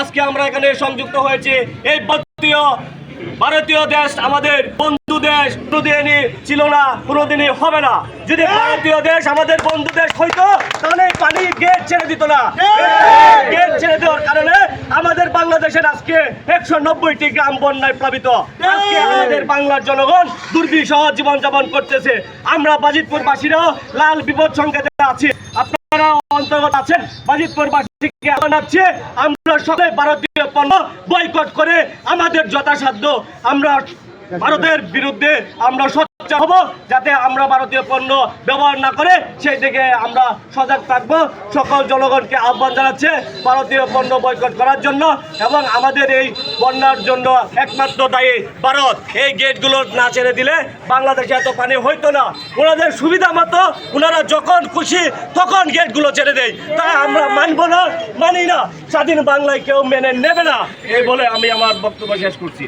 আজকে আমরা এখানে সংযুক্ত হয়েছি এই ভারতীয় দেশ আমাদের বন্ধু দেশ কোনোদিনই ছিল না, কোনোদিনই হবে না। যদি ভারতীয় দেশ আমাদের বন্ধু দেশ হইতো তাহলে পানি গেট ছেড়ে দিত না। গেট ছেড়ে দেওয়ার কারণে আমাদের বাংলাদেশের আজকে 190টি গ্রাম বন্যায় প্লাবিত। আজকে আমাদের বাংলার জনগণ দুর্বিষহ জীবনযাপন করতেছে। আমরা বাজিতপুরবাসীরাও লাল বিপদ সংকেতে আছি। আপনারা অন্তর্গত আছেন বাজিতপুরবাসীকে জানাচ্ছি, আমরা সকলে ভারতীয় পণ্য বয়কট করে আমাদের যথাসাধ্য আমরা ভারতের বিরুদ্ধে আমরা সোচ্চার হব, যাতে আমরা ভারতীয় পণ্য ব্যবহার না করে সেই দিকে আমরা সজাগ থাকবো। সকল জনগণকে আহ্বান জানাচ্ছে ভারতীয় পণ্য বয়কট করার জন্য। এবং আমাদের এই বন্যার জন্য একমাত্র দায়ী ভারত। এই গেটগুলো না ছেড়ে দিলে বাংলাদেশে এত পানি হইতো না। ওনাদের সুবিধা মতো ওনারা যখন খুশি তখন গেটগুলো ছেড়ে দেয়, তাই আমরা মানবো না, মানি না। স্বাধীন বাংলায় কেউ মেনে নেবে না। এই বলে আমি আমার বক্তব্য শেষ করছি।